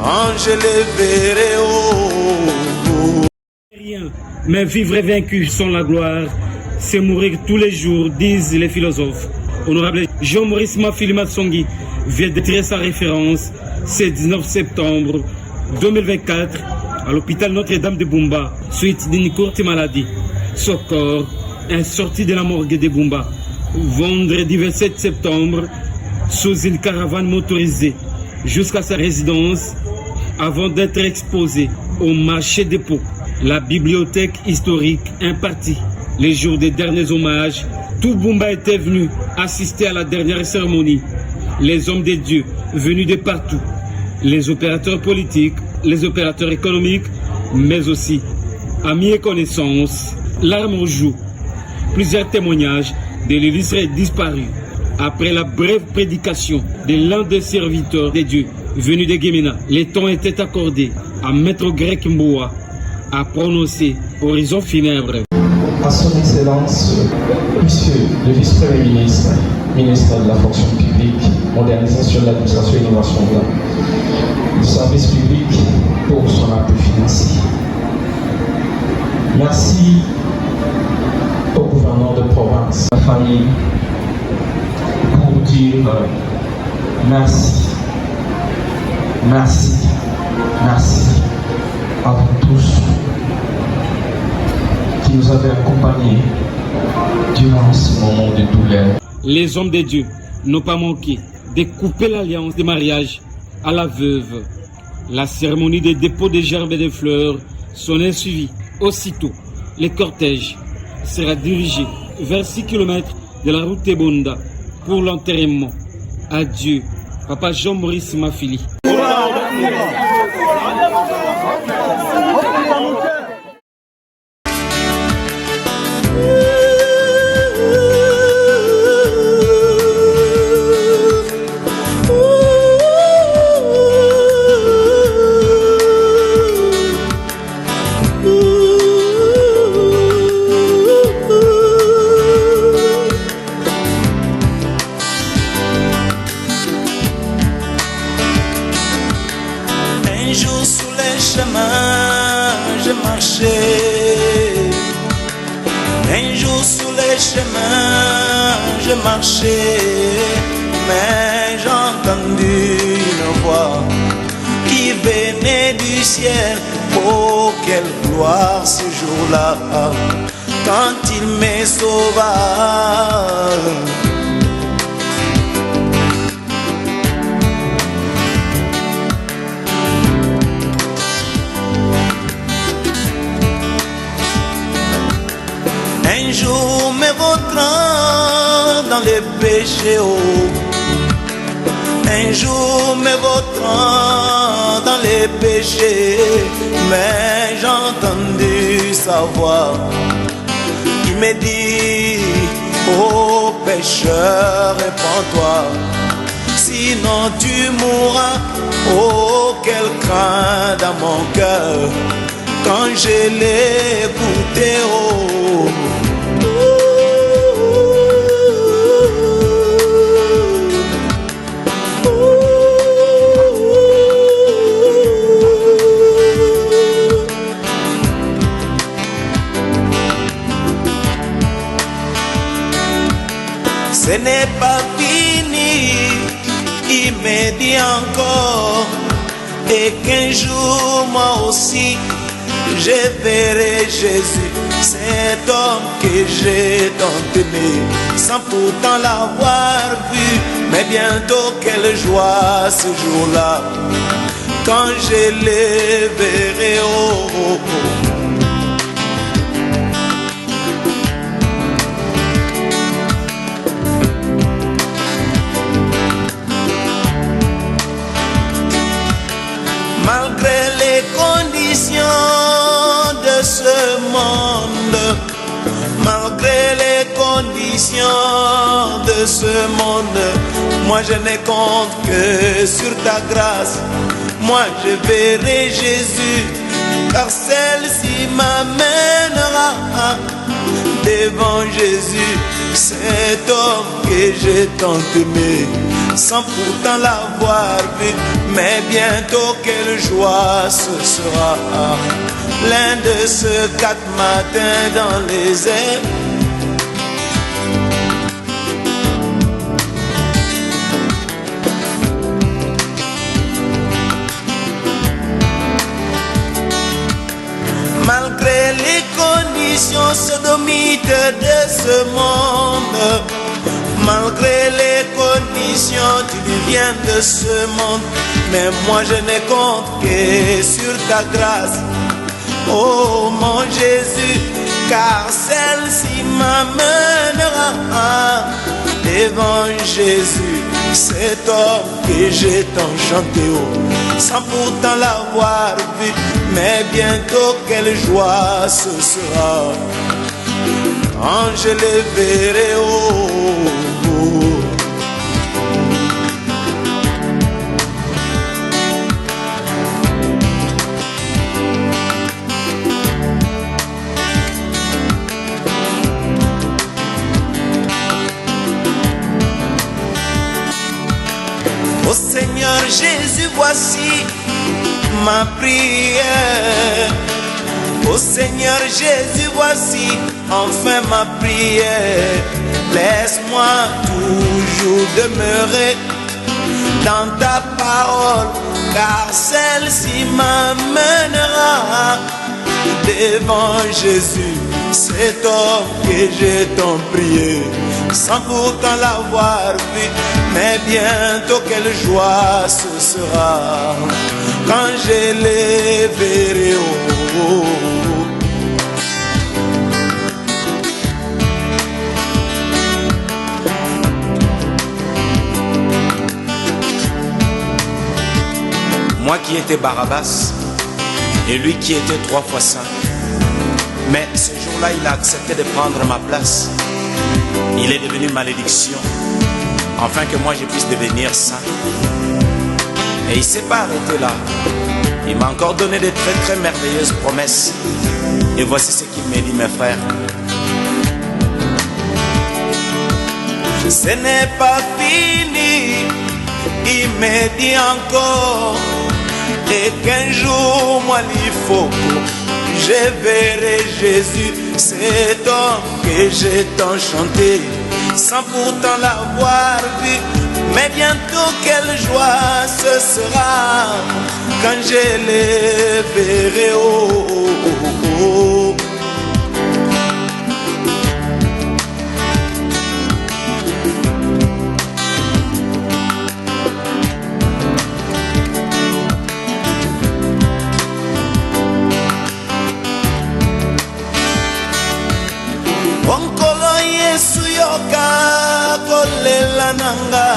quand je les verrai. Rien, mais vivre et vaincu sans la gloire, c'est mourir tous les jours, disent les philosophes. Honorable Jean-Maurice Mafili Matsongi vient de tirer sa référence ce 19 septembre 2024 à l'hôpital Notre-Dame de Bumba, suite d'une courte maladie. Son corps est sorti de la morgue de Bumba vendredi 27 septembre sous une caravane motorisée jusqu'à sa résidence avant d'être exposé au marché des pots. La bibliothèque historique impartie les jours des derniers hommages. Tout Bumba était venu assister à la dernière cérémonie. Les hommes de Dieu venus de partout, les opérateurs politiques, les opérateurs économiques, mais aussi amis et connaissances, larmes aux joues. Plusieurs témoignages de l'illustre disparu après la brève prédication de l'un des serviteurs de Dieu venus de Guémena. Le temps était accordé à Maître Grec Mboua à prononcer horizon funèbre. À son Excellence, Monsieur le Vice-Premier ministre, ministre de la fonction publique, modernisation de l'administration et innovation du service public pour son appui financier. Merci au gouverneur de province, à la famille, pour dire merci, merci, merci à vous tous qui nous avez accompagnés durant ce moment de douleur. Les hommes de Dieu n'ont pas manqué de couper l'alliance de mariage à la veuve. La cérémonie de dépôt des gerbes et des fleurs s'en suivie. Aussitôt, le cortège sera dirigé vers 6 km de la route de Bonda pour l'enterrement. Adieu, Papa Jean-Maurice Mafili. Un jour sous les chemins, je marchais. Un jour sous les chemins, je marchais. Mais j'ai entendu une voix qui venait du ciel. Oh, quelle gloire ce jour-là, quand il me sauva. Un jour me vautrant dans les péchés, oh. Un jour me vautrant dans les péchés, mais j'ai entendu sa voix qui me dit: oh pécheur, répands-toi, sinon tu mourras. Oh, quel craint dans mon cœur quand je l'ai écouté, oh. Ce n'est pas fini, il me dit encore, et qu'un jour moi aussi je verrai Jésus, cet homme que j'ai tant aimé, sans pourtant l'avoir vu. Mais bientôt quelle joie ce jour-là, quand je les verrai, oh, oh, oh. Malgré les conditions de ce monde, malgré les conditions de ce monde, moi je ne compte que sur ta grâce. Moi je verrai Jésus, car celle-ci m'amènera devant Jésus, cet homme que j'ai tant aimé, sans pourtant l'avoir vu. Mais bientôt quelle joie ce sera, l'un de ces 4 matins dans les airs. Malgré les conditions sodomites de ce monde, malgré les conditions diluviennes de ce monde, mais moi je n'ai compte que sur ta grâce, oh mon Jésus, car celle-ci m'amènera devant Jésus, cet homme que j'ai tant chanté, oh, sans pourtant l'avoir vu. Mais bientôt quelle joie ce sera quand je le verrai, oh, oh. Oh Seigneur Jésus, voici ma prière. Oh Seigneur Jésus, voici enfin ma prière. Laisse-moi toujours demeurer dans ta parole, car celle-ci m'amènera devant Jésus, cet homme que j'ai tant prié, sans pourtant l'avoir vu. Mais bientôt quelle joie ce sera quand je les verrai, oh, oh, oh. Moi qui étais Barabbas et lui qui était 3 fois saint, mais ce jour-là il a accepté de prendre ma place. Il est devenu malédiction afin que moi je puisse devenir saint. Et il ne s'est pas arrêté là. Il m'a encore donné de très très merveilleuses promesses. Et voici ce qu'il m'a dit, mes frères. Ce n'est pas fini, il m'a dit encore. Et qu'un jour, moi, il faut que je verrai Jésus, cet homme que j'ai tant chanté, sans pourtant l'avoir vu. Mais bientôt quelle joie ce sera quand je les verrai, oh, oh, oh, oh. Onkolo Yesu yoka kolela nanga,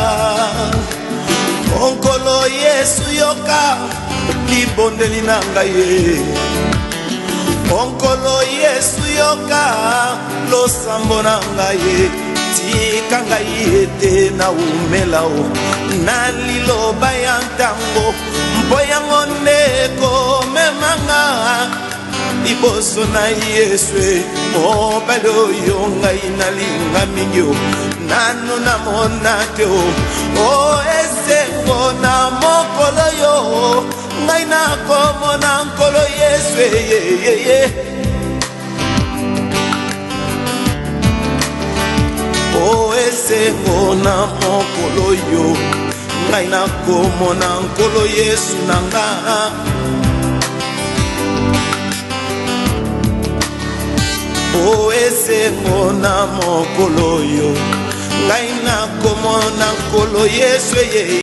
onkolo Yesu yoka libondeli nanga ye, onkolo Yesu yoka losambo nanga ye, tika ngai ete na umela o na liloba ya ntango mpo yango nde komemanga liboso na Yesu, mobali oyo ngai nalinga mingi o nano namona te o. O esengo na mokolo yo ngai nakomona nkolo Yesu, ye. O esengo na mokolo yo ngai nakomona nkolo Yesu nanga. O esengo na mokolo yo ngai nakomona nkolo Yesu, ye.